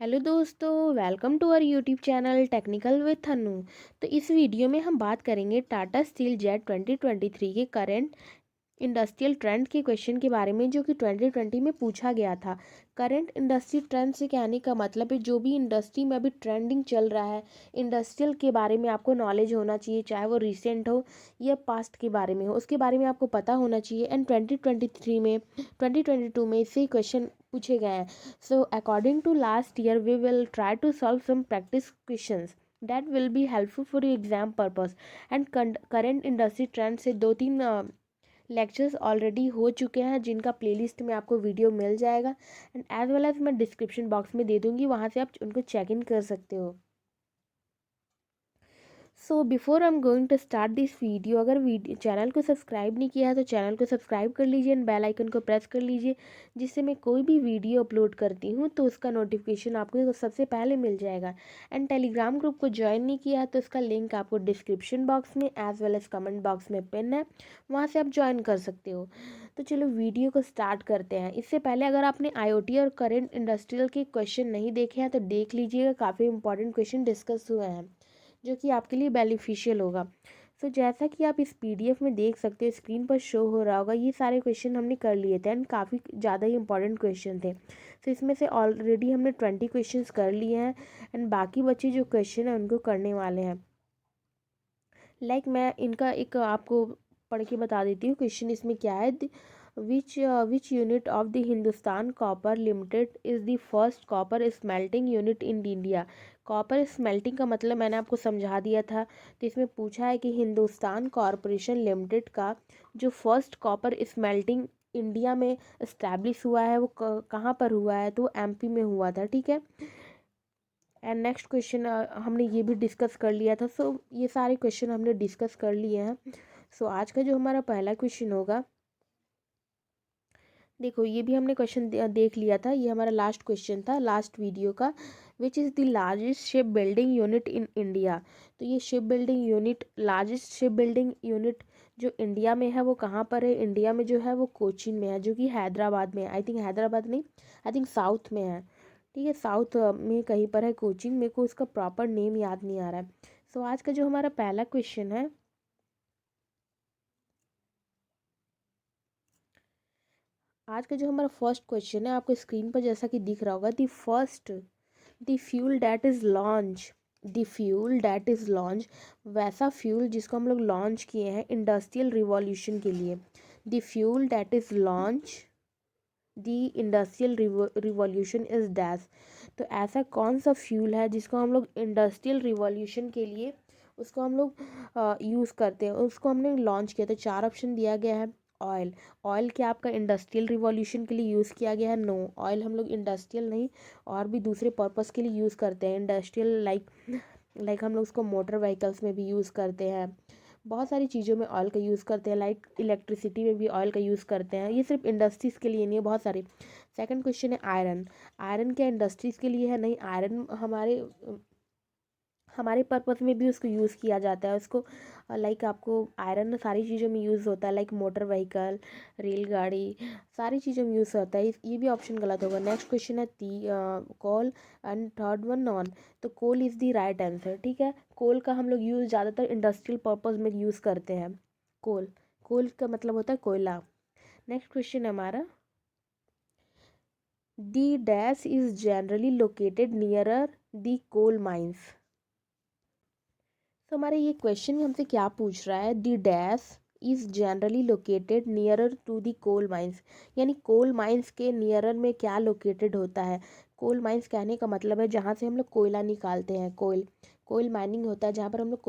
Hello दोस्तों, welcome to our YouTube channel technical with Thannu. तो इस वीडियो में हम बात करेंगे टाटा स्टील जेट 2023 के करंट इंडस्ट्रियल ट्रेंड के क्वेश्चन के बारे में, जो कि 2020 में पूछा गया था। करंट इंडस्ट्री ट्रेंड से कहने का मतलब है जो भी इंडस्ट्री में अभी ट्रेंडिंग चल रहा है, इंडस्ट्रियल के बारे में आपको नॉलेज होना चाहिए, चाहे वो रिसेंट हो या पास्ट के बारे में हो, उसके बारे में आपको पता होना चाहिए। एंड 2022 में इससे क्वेश्चन पूछे गए हैं। So according to last year we will try to solve some practice questions that will be helpful for your exam purpose and current industry trend से दो तीन लेक्चर्स ऑलरेडी हो चुके हैं, जिनका प्लेलिस्ट में आपको वीडियो मिल जाएगा एंड एज वेल एज मैं डिस्क्रिप्शन बॉक्स में दे दूँगी, वहाँ से आप उनको चेक इन कर सकते हो। So before I am going to start this video, अगर चैनल को सब्सक्राइब नहीं किया है तो चैनल को सब्सक्राइब कर लीजिए एंड बेल आइकन को प्रेस कर लीजिए, जिससे मैं कोई भी वीडियो अपलोड करती हूँ तो उसका नोटिफिकेशन आपको सबसे पहले मिल जाएगा। एंड टेलीग्राम ग्रुप को ज्वाइन नहीं किया है तो उसका लिंक आपको डिस्क्रिप्शन बॉक्स में as well as comment box में पिन है, वहाँ से आप ज्वाइन कर सकते हो। तो चलो वीडियो को स्टार्ट करते हैं। इससे पहले अगर आपने आईओटी और करेंट इंडस्ट्रियल के क्वेश्चन नहीं देखे हैं तो देख लीजिएगा, काफ़ी इंपॉर्टेंट क्वेश्चन डिस्कस हुए हैं जो कि आपके लिए बेनिफिशियल होगा। सो जैसा कि आप इस पीडीएफ में देख सकते हो, स्क्रीन पर शो हो रहा होगा, ये सारे क्वेश्चन हमने कर लिए थे एंड काफ़ी ज़्यादा ही इंपॉर्टेंट क्वेश्चन थे। तो इसमें से ऑलरेडी हमने 20 क्वेश्चंस कर लिए हैं एंड बाकी बचे जो क्वेश्चन हैं उनको करने वाले हैं। मैं इनका एक आपको पढ़ के बता देती हूँ। क्वेश्चन इसमें क्या है, which unit of the Hindustan copper limited is the first copper smelting unit in India. Copper smelting का मतलब मैंने आपको समझा दिया था। तो इसमें पूछा है कि हिंदुस्तान कॉरपोरेशन लिमिटेड का जो फर्स्ट कॉपर स्मेल्टिंग इंडिया में इस्टेब्लिश हुआ है वो कहाँ पर हुआ है, तो एमपी में हुआ था। ठीक है। एंड नेक्स्ट क्वेश्चन हमने ये भी डिस्कस कर लिया था। सो ये सारे क्वेश्चन हमने डिस्कस कर लिए हैं। सो आज का जो हमारा पहला क्वेश्चन होगा, देखो ये भी हमने क्वेश्चन देख लिया था, ये हमारा लास्ट क्वेश्चन था लास्ट वीडियो का। Which is the largest ship building unit in India. तो ये ship building unit, largest ship building unit जो इंडिया में है वो कहाँ पर है? इंडिया में जो है वो कोचीन में है, जो कि हैदराबाद में है। आई थिंक हैदराबाद नहीं, आई थिंक साउथ में है। ठीक है, साउथ में कहीं पर है कोचीन, मेरे को उसका प्रॉपर नेम याद नहीं आ रहा है। सो आज का जो हमारा पहला क्वेश्चन है, आज का जो हमारा फर्स्ट क्वेश्चन है, आपको स्क्रीन पर जैसा कि दिख रहा होगा, the fuel that is launch, the fuel that is launch, वैसा फ्यूल जिसको हम लोग लॉन्च किए हैं इंडस्ट्रियल रिवॉल्यूशन के लिए। The fuel that is launch the industrial revolution is dash. तो ऐसा कौन सा फ्यूल है जिसको हम लोग इंडस्ट्रियल रिवॉल्यूशन के लिए उसको हम लोग यूज़ करते हैं, उसको हमने लॉन्च किया। तो चार ऑप्शन दिया गया है। ऑयल, ऑयल क्या आपका इंडस्ट्रियल रिवॉल्यूशन के लिए यूज़ किया गया है? नो, ऑयल हम लोग इंडस्ट्रियल नहीं और भी दूसरे पर्पस के लिए यूज़ करते हैं। इंडस्ट्रियल लाइक हम लोग उसको मोटर व्हीकल्स में भी यूज़ करते हैं, बहुत सारी चीज़ों में ऑयल का यूज़ करते हैं, लाइक इलेक्ट्रिसिटी में भी ऑयल का यूज़ करते हैं। ये सिर्फ इंडस्ट्रीज़ के लिए नहीं है, बहुत सारे। सेकंड क्वेश्चन है आयरन, आयरन क्या इंडस्ट्रीज़ के लिए है? नहीं, आयरन हमारे हमारे पर्पस में भी उसको यूज़ किया जाता है। उसको लाइक आपको आयरन सारी चीज़ों में यूज़ होता है, लाइक मोटर व्हीकल, रेलगाड़ी, सारी चीज़ों में यूज़ होता है। ये भी ऑप्शन गलत होगा। नेक्स्ट क्वेश्चन है coal and third one none. तो coal is the right answer. ठीक है, कोल का हम लोग यूज़ ज़्यादातर इंडस्ट्रियल पर्पस में यूज़ करते हैं। कोल, कोल का मतलब होता है कोयला। नेक्स्ट क्वेश्चन है हमारा, the dash is generally located nearer the coal mines. तो हमारे ये क्वेश्चन हमसे क्या पूछ रहा है, the dash is generally located nearer to the coal mines, यानी कोल माइंस के नियरर में क्या लोकेटेड होता है? कोल माइंस कहने का मतलब है जहाँ से हम लोग कोयला निकालते हैं, कोयल माइनिंग होता है जहाँ पर हम लोग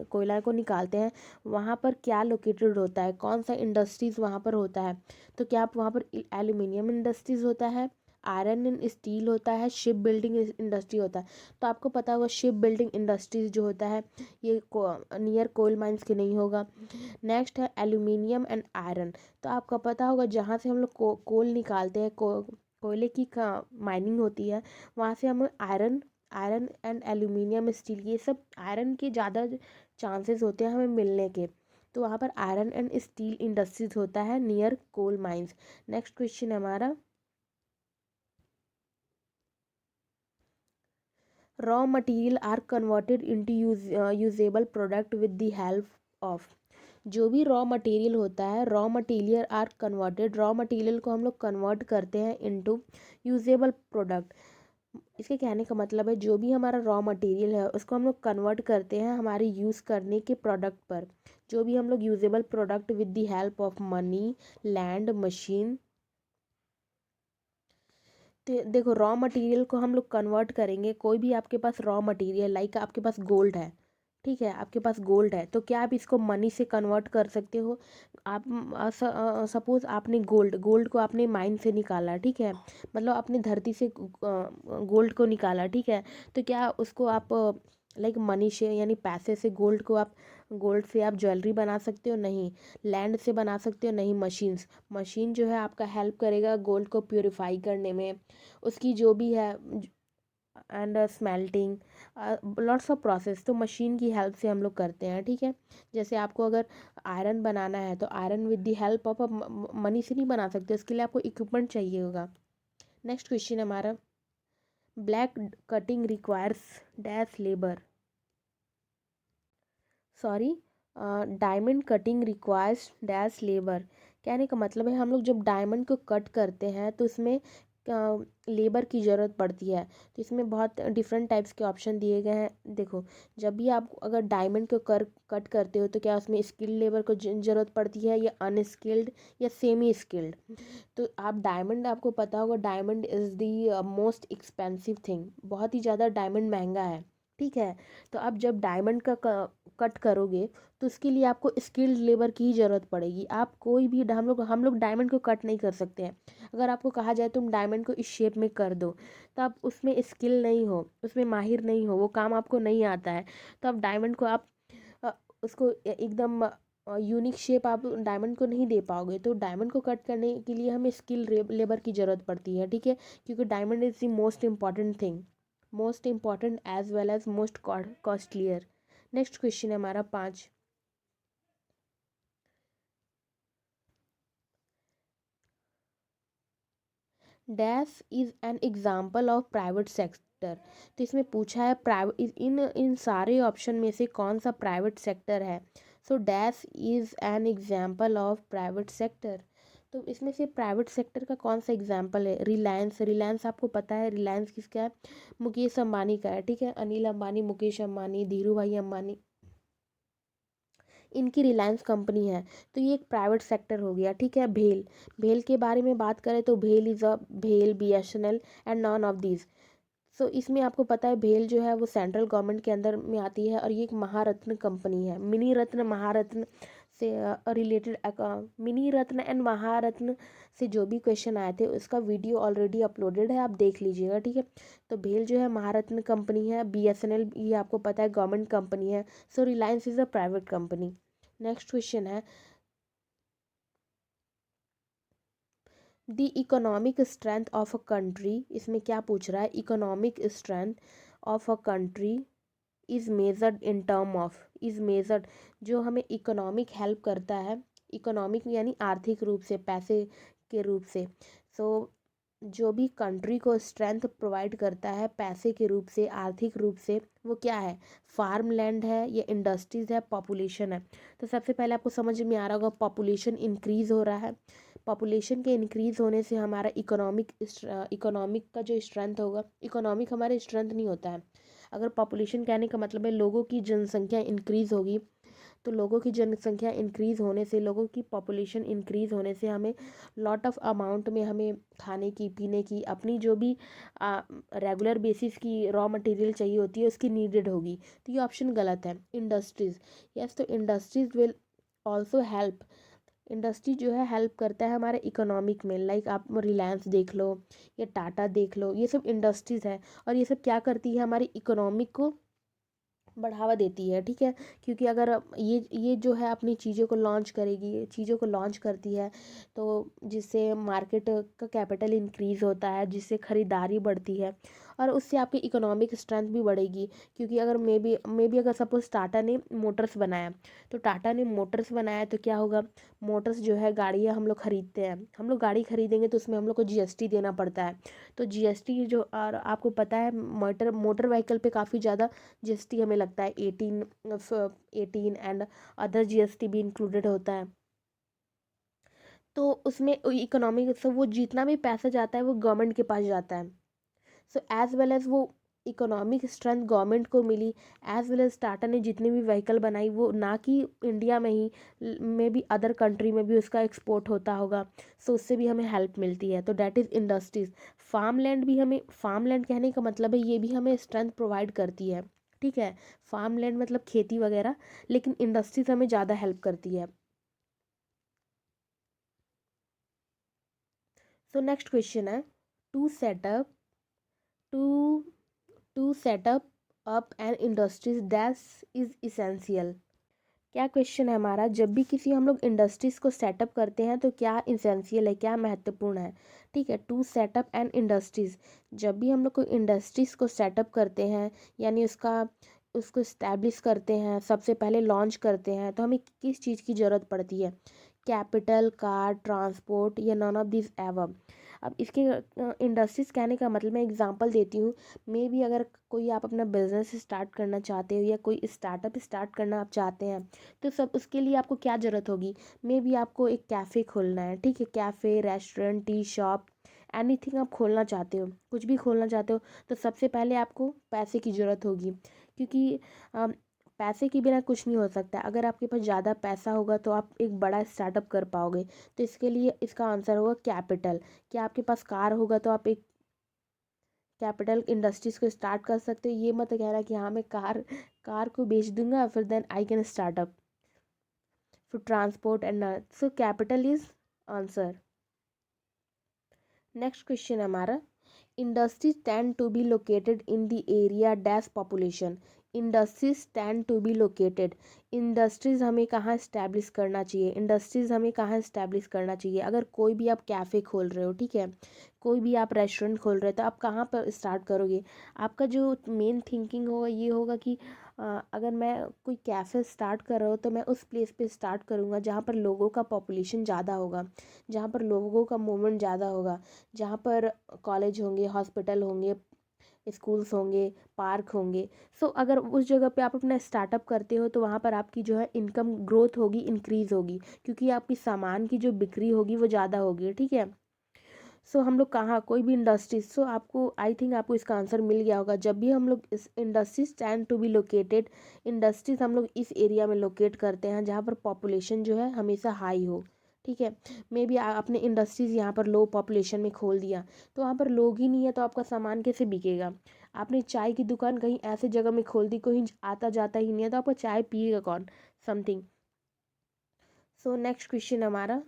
कोयला को निकालते हैं, वहाँ पर क्या लोकेटेड होता है, कौन सा इंडस्ट्रीज़ वहाँ पर होता है? तो क्या आप वहाँ पर एल्यूमिनियम इंडस्ट्रीज़ होता है, आयरन एंड स्टील होता है, शिप बिल्डिंग इंडस्ट्री होता है। तो आपको पता होगा शिप बिल्डिंग इंडस्ट्रीज जो होता है ये नियर कोल माइंस के नहीं होगा। नेक्स्ट है एल्यूमिनियम एंड आयरन। तो आपको पता होगा जहाँ से हम लोग कोल निकालते हैं, कोयले की माइनिंग होती है, वहाँ से हमें iron iron and aluminium steel, ये सब आयरन के ज़्यादा चांसेस होते हैं हमें मिलने के। तो वहाँ पर आयरन एंड स्टील इंडस्ट्रीज होता है near coal mines. Next question है हमारा, raw material are converted into usable product with the help of. जो भी रॉ मटेरियल होता है, raw material are converted, raw material को हम लोग कन्वर्ट करते हैं इनटू यूजेबल प्रोडक्ट। इसके कहने का मतलब है जो भी हमारा रॉ मटेरियल है उसको हम लोग कन्वर्ट करते हैं हमारे यूज़ करने के प्रोडक्ट पर। जो भी हम लोग usable product with the help of money, land, machine. तो देखो रॉ मटेरियल को हम लोग कन्वर्ट करेंगे, कोई भी आपके पास रॉ मटेरियल लाइक आपके पास गोल्ड है, ठीक है, आपके पास गोल्ड है तो क्या आप इसको मनी से कन्वर्ट कर सकते हो? आप सपोज़ आपने गोल्ड को आपने माइन से निकाला, ठीक है, मतलब आपने धरती से गोल्ड को निकाला, ठीक है, तो क्या उसको आप लाइक मनी से यानी पैसे से गोल्ड से आप ज्वेलरी बना सकते हो? नहीं। लैंड से बना सकते हो? नहीं। मशीन जो है आपका हेल्प करेगा गोल्ड को प्योरीफाई करने में, उसकी जो भी है and smelting, lots of process तो मशीन की हेल्प से हम लोग करते हैं, ठीक है। जैसे आपको अगर आयरन बनाना है तो iron with the help of money से नहीं बना सकते, उसके लिए आपको इक्विपमेंट चाहिए होगा। नेक्स्ट क्वेश्चन हमारा, black cutting requires dash labour, sorry, diamond cutting requires dash labour. कहने का मतलब है हम लोग जब डायमंड को कट करते हैं तो उसमें लेबर की ज़रूरत पड़ती है। तो इसमें बहुत डिफरेंट टाइप्स के ऑप्शन दिए गए हैं। देखो, जब भी आप अगर डायमंड को कट करते हो तो क्या उसमें स्किल्ड लेबर को ज़रूरत पड़ती है या अनस्किल्ड या सेमी स्किल्ड? तो आप डायमंड, आपको पता होगा diamond is the most expensive thing, बहुत ही ज़्यादा डायमंड महंगा है, ठीक है। तो आप जब डायमंड का कट करोगे तो उसके लिए आपको स्किल्ड लेबर की ही ज़रूरत पड़ेगी। आप कोई भी हम लोग डायमंड को कट नहीं कर सकते हैं। अगर आपको कहा जाए तुम डायमंड को इस शेप में कर दो, तो आप उसमें स्किल नहीं हो, उसमें माहिर नहीं हो, वो काम आपको नहीं आता है, तो आप डायमंड को आप अ, उसको एकदम यूनिक शेप आप डायमंड को नहीं दे पाओगे। तो डायमंड को कट करने के लिए हमें स्किल लेबर की ज़रूरत पड़ती है, ठीक है, क्योंकि diamond is the most important thing, most important as well as most costlier. Next question है हमारा 5, dash is an example of private sector. तो इसमें पूछा है प्राइवेट, इन इन सारे ऑप्शन में से कौन सा प्राइवेट सेक्टर है? So dash is an example of private sector. तो इसमें से प्राइवेट सेक्टर का कौन सा एग्जाम्पल है? रिलायंस। रिलायंस आपको पता है रिलायंस किसका है? मुकेश अंबानी का है, ठीक है, अनिल अंबानी, मुकेश अंबानी, धीरू भाई अंबानी, इनकी रिलायंस कंपनी है। तो ये एक प्राइवेट सेक्टर हो गया, ठीक है। भेल, भेल के बारे में बात करें तो भेल इज़ अ भेल, BSNL and none of these. So इसमें आपको पता है भेल जो है वो सेंट्रल गवर्नमेंट के अंदर में आती है और ये एक महारत्न कंपनी है। मिनी रत्न महारत्न से रिलेटेड, मिनी रत्न एंड महारत्न से जो भी क्वेश्चन आए थे उसका वीडियो ऑलरेडी अपलोडेड है, आप देख लीजिएगा, ठीक है। तो भेल जो है महारत्न कंपनी है, BSNL ये आपको पता है गवर्नमेंट कंपनी है। So Reliance is a private company. Next question है, the economic strength of a country. इसमें क्या पूछ रहा है? Economic strength of a country is measured in term of, is measured, जो हमें इकोनॉमिक हेल्प करता है, इकोनॉमिक यानी आर्थिक रूप से, पैसे के रूप से। सो जो भी कंट्री को स्ट्रेंथ प्रोवाइड करता है पैसे के रूप से, आर्थिक रूप से, वो क्या है? फार्म लैंड है, या इंडस्ट्रीज़ है, पॉपुलेशन है? तो सबसे पहले आपको समझ में आ रहा होगा पॉपुलेशन इंक्रीज़ हो रहा है। पॉपुलेशन के इंक्रीज़ होने से हमारा इकोनॉमिक का जो स्ट्रेंथ होगा, इकोनॉमिक हमारे स्ट्रेंथ नहीं होता है। अगर पॉपुलेशन कहने का मतलब है लोगों की जनसंख्या इंक्रीज़ होगी, तो लोगों की जनसंख्या इंक्रीज़ होने से, लोगों की पॉपुलेशन इंक्रीज़ होने से हमें लॉट ऑफ अमाउंट में हमें खाने की, पीने की, अपनी जो भी रेगुलर बेसिस की रॉ मटेरियल चाहिए होती है उसकी नीडेड होगी। तो ये ऑप्शन गलत है। इंडस्ट्रीज़, यस, तो industries will also help, industry जो है हेल्प करता है हमारे इकोनॉमिक में, लाइक आप रिलायंस देख लो या टाटा देख लो, ये सब इंडस्ट्रीज़ है और ये सब क्या करती है? हमारी इकोनॉमिक को बढ़ावा देती है, ठीक है। क्योंकि अगर ये जो है अपनी चीज़ों को लॉन्च करेगी, चीज़ों को लॉन्च करती है, तो जिससे मार्केट का कैपिटल इंक्रीज़ होता है, जिससे ख़रीदारी बढ़ती है और उससे आपकी इकोनॉमिक स्ट्रेंथ भी बढ़ेगी। क्योंकि अगर मे बी अगर सपोज टाटा ने मोटर्स बनाया, तो टाटा ने मोटर्स बनाया तो क्या होगा, मोटर्स जो है गाड़ियाँ हम लोग खरीदते हैं, हम लोग गाड़ी खरीदेंगे तो उसमें हम लोग को जीएसटी देना पड़ता है। तो जीएसटी जो, और आपको पता है मोटर मोटर व्हीकल पे काफ़ी ज़्यादा जीएसटी हमें लगता है, 18 एंड अदर जीएसटी भी इंक्लूडेड होता है। तो उसमें इकोनॉमिक, सो वो जितना भी पैसा जाता है वो गवर्नमेंट के पास जाता है। सो एज वेल एज वो इकोनॉमिक स्ट्रेंथ गवर्नमेंट को मिली, एज वेल एज टाटा ने जितनी भी व्हीकल बनाई वो ना कि इंडिया में ही, में भी अदर कंट्री में भी उसका एक्सपोर्ट होता होगा। सो उससे भी हमें हेल्प मिलती है। तो that is industries. Farm land भी हमें, फार्म लैंड कहने का मतलब है ये भी हमें स्ट्रेंथ प्रोवाइड करती है। ठीक है, फार्म लैंड मतलब खेती वगैरह, लेकिन इंडस्ट्रीज हमें ज़्यादा हेल्प करती है। सो नेक्स्ट क्वेश्चन है, to set up to to set up up an industries that is essential. क्या क्वेश्चन है हमारा, जब भी किसी हम लोग इंडस्ट्रीज़ को सेटअप करते हैं तो क्या इसेंशियल है, क्या महत्वपूर्ण है। ठीक है, टू सेटअप एन इंडस्ट्रीज़, जब भी हम लोग कोई इंडस्ट्रीज़ को सेटअप करते हैं, यानी उसको इस्टेब्लिश करते हैं, सबसे पहले लॉन्च करते हैं, तो हमें किस चीज़ की ज़रूरत पड़ती है, कैपिटल, कार, ट्रांसपोर्ट, या नॉन ऑफ दिस एवब। अब इसके इंडस्ट्रीज़ कहने का मतलब, मैं एग्जांपल देती हूँ। मे बी अगर कोई आप अपना बिजनेस स्टार्ट करना चाहते हो या कोई स्टार्टअप स्टार्ट करना आप चाहते हैं, तो सब उसके लिए आपको क्या ज़रूरत होगी। मे बी आपको एक कैफ़े खोलना है, ठीक है, cafe, restaurant, tea shop, anything आप खोलना चाहते हो, कुछ भी खोलना चाहते हो, तो सबसे पहले आपको पैसे की ज़रूरत होगी। क्योंकि पैसे के बिना कुछ नहीं हो सकता। अगर आपके पास ज़्यादा पैसा होगा तो आप एक बड़ा स्टार्टअप कर पाओगे। तो इसके लिए इसका आंसर होगा कैपिटल। क्या आपके पास कार होगा तो आप एक कैपिटल इंडस्ट्रीज़ को स्टार्ट कर सकते हो। ये मत कहना कि हाँ मैं कार को बेच दूंगा फिर देन आई कैन स्टार्टअप, फिर transport and, so capital is answer. Next question हमारा, industries tend to be located in the area dash population. Industries tend to be located, industries हमें कहाँ इस्टेब्लिश करना चाहिए, इंडस्ट्रीज हमें कहाँ इस्टेब्लिश करना चाहिए। अगर कोई भी आप कैफ़े खोल रहे हो, ठीक है, कोई भी आप रेस्टोरेंट खोल रहे हो, तो आप कहाँ पर स्टार्ट करोगे। आपका जो मेन थिंकिंग होगा ये होगा कि अगर मैं कोई कैफ़े स्टार्ट कर रहा हूँ तो मैं उस प्लेस पे स्टार्ट करूँगा जहाँ पर लोगों का पॉपुलेशन ज़्यादा होगा, जहाँ पर लोगों का मूवमेंट ज़्यादा होगा, जहाँ पर कॉलेज होंगे, हॉस्पिटल होंगे, स्कूल्स होंगे, पार्क होंगे। सो अगर उस जगह पे आप अपना स्टार्टअप करते हो तो वहाँ पर आपकी जो है इनकम ग्रोथ होगी, इंक्रीज़ होगी, क्योंकि आपकी सामान की जो बिक्री होगी वो ज़्यादा होगी। ठीक है, सो हम लोग कहाँ, कोई भी इंडस्ट्रीज, सो आपको आई थिंक आपको इसका आंसर मिल गया होगा। जब भी हम लोग इस industries tend to be located, industries हम लोग इस एरिया में लोकेट करते हैं जहाँ पर पॉपुलेशन जो है हमेशा हाई हो। ठीक है, मे बी आपने इंडस्ट्रीज़ यहाँ पर लो पॉपुलेशन में खोल दिया, तो वहाँ पर लोग ही नहीं है तो आपका सामान कैसे बिकेगा। आपने चाय की दुकान कहीं ऐसे जगह में खोल दी, कोई आता जाता ही नहीं है, तो आपका चाय पिएगा कौन, समथिंग। सो नेक्स्ट क्वेश्चन हमारा,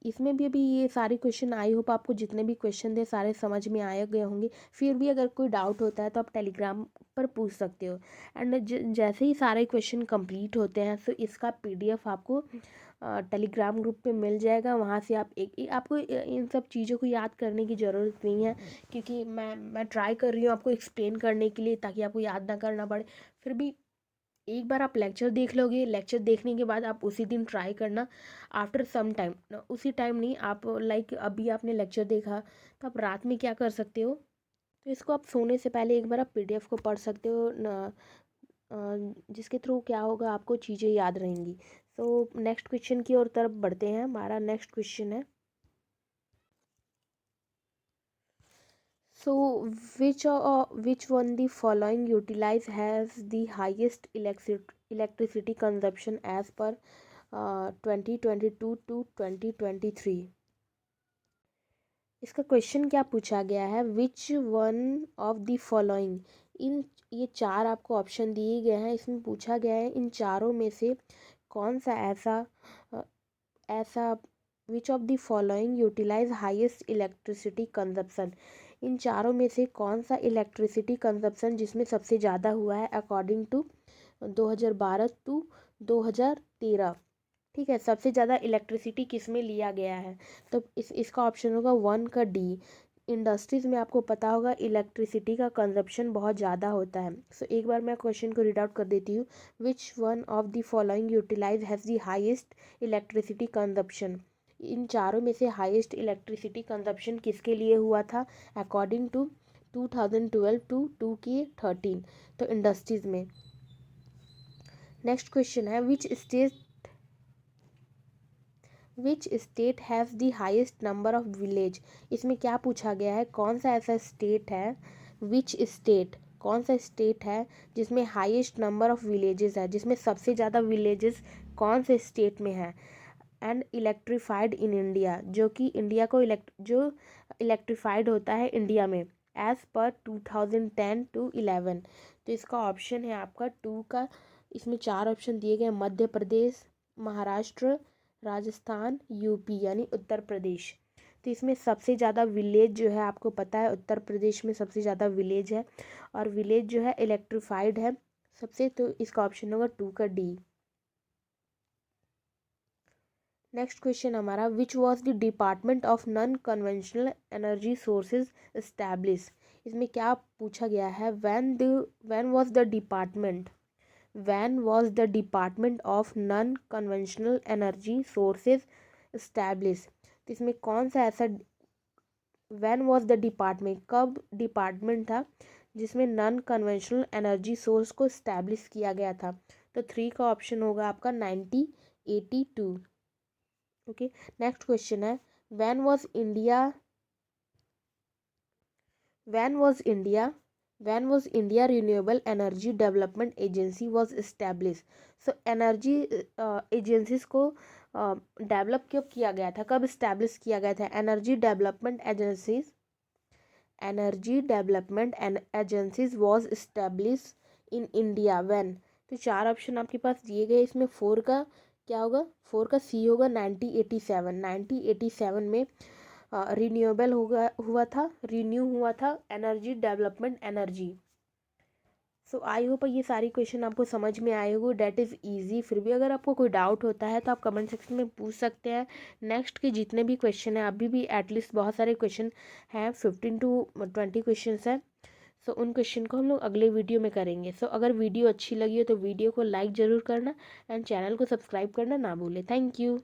इसमें भी अभी ये सारे क्वेश्चन, आई होप आपको जितने भी क्वेश्चन थे सारे समझ में आए गए होंगे। फिर भी अगर कोई डाउट होता है तो आप टेलीग्राम पर पूछ सकते हो। एंड जैसे ही सारे क्वेश्चन कंप्लीट होते हैं तो इसका पीडीएफ आपको टेलीग्राम ग्रुप पे मिल जाएगा। वहाँ से आप आपको इन सब चीज़ों को याद करने की ज़रूरत नहीं है, क्योंकि मैं ट्राई कर रही हूँ आपको एक्सप्लेन करने के लिए ताकि आपको याद ना करना पड़े। फिर भी एक बार आप लेक्चर देख लोगे, लेक्चर देखने के बाद आप उसी दिन ट्राई करना, आफ्टर सम टाइम, उसी टाइम नहीं, आप लाइक अभी आपने लेक्चर देखा तो आप रात में क्या कर सकते हो, तो इसको आप सोने से पहले एक बार आप पीडीएफ को पढ़ सकते हो जिसके थ्रू क्या होगा, आपको चीज़ें याद रहेंगी। सो नेक्स्ट क्वेश्चन की ओर तरफ बढ़ते हैं। हमारा नेक्स्ट क्वेश्चन है, so which one the following utilize has the highest electricity consumption as per 2022 to 2023। इसका क्वेश्चन क्या पूछा गया है, which one of the following, इन ये चार आपको ऑप्शन दिए गए हैं, इसमें पूछा गया है इन चारों में से कौन सा अ, ऐसा which of the following utilize highest electricity consumption, इन चारों में से कौन सा इलेक्ट्रिसिटी कंजप्शन जिसमें सबसे ज़्यादा हुआ है अकॉर्डिंग टू 2012 टू 2013। ठीक है, सबसे ज़्यादा इलेक्ट्रिसिटी किस में लिया गया है, तो इसका ऑप्शन होगा 1 का डी। इंडस्ट्रीज़ में आपको पता होगा इलेक्ट्रिसिटी का कंजप्शन बहुत ज़्यादा होता है। सो एक बार मैं क्वेश्चन को रीड आउट कर देती हूँ। Which one of the following utilize has the highest electricity consumption. इन चारों में से हाईएस्ट इलेक्ट्रिसिटी कंजप्शन किसके लिए हुआ था अकॉर्डिंग टू 2012 टू 2K13, तो इंडस्ट्रीज़ में। नेक्स्ट क्वेश्चन है which state has the highest number of village. इसमें क्या पूछा गया है, कौन सा ऐसा स्टेट है, विच स्टेट, कौन सा स्टेट है जिसमें हाईएस्ट नंबर ऑफ विलेजेस है, जिसमें सबसे ज़्यादा विलेजेस कौन से स्टेट में है। एंड इलेक्ट्रीफाइड इन इंडिया, जो कि इंडिया को जो इलेक्ट्रीफाइड होता है इंडिया में एज़ पर 2010 टू 11। तो इसका ऑप्शन है आपका 2 का। इसमें 4 ऑप्शन दिए गए, मध्य प्रदेश, महाराष्ट्र, राजस्थान, यूपी यानी उत्तर प्रदेश। तो इसमें सबसे ज़्यादा विलेज जो है आपको पता है उत्तर प्रदेश में सबसे ज़्यादा विलेज है, और विलेज जो है इलेक्ट्रीफाइड है सबसे, तो इसका ऑप्शन होगा 2 का डी। नेक्स्ट क्वेश्चन हमारा, which was the department of non conventional energy sources establish. इसमें क्या पूछा गया है, when was the department of non conventional energy sources establish. तो इसमें कौन सा ऐसा, व्हेन वॉज द डिपार्टमेंट, कब डिपार्टमेंट था जिसमें नॉन कन्वेंशनल एनर्जी सोर्स को इस्टेब्लिश किया गया था। तो 3 का ऑप्शन होगा आपका 1982। ओके, नेक्स्ट क्वेश्चन है, when was India renewable energy development agency was establish. So energy agencies को डेवलप कब किया गया था, कब इस्टेब्लिश किया गया था। Energy development agencies was establish in India when. तो 4 ऑप्शन आपके पास दिए गए, इसमें 4 का क्या होगा, 4 का सी होगा 1987 में रिन्यूएबल हुआ था energy development energy. So I hope ये सारी क्वेश्चन आपको समझ में आए होंगे, डैट इज़ इजी। फिर भी अगर आपको कोई डाउट होता है तो आप कमेंट सेक्शन में पूछ सकते हैं। नेक्स्ट के जितने भी क्वेश्चन हैं, अभी भी एटलीस्ट बहुत सारे क्वेश्चन हैं, 15 टू 20 क्वेश्चन हैं। सो उन क्वेश्चन को हम लोग अगले वीडियो में करेंगे। सो अगर वीडियो अच्छी लगी हो तो वीडियो को लाइक ज़रूर करना एंड चैनल को सब्सक्राइब करना ना भूलें। Thank you.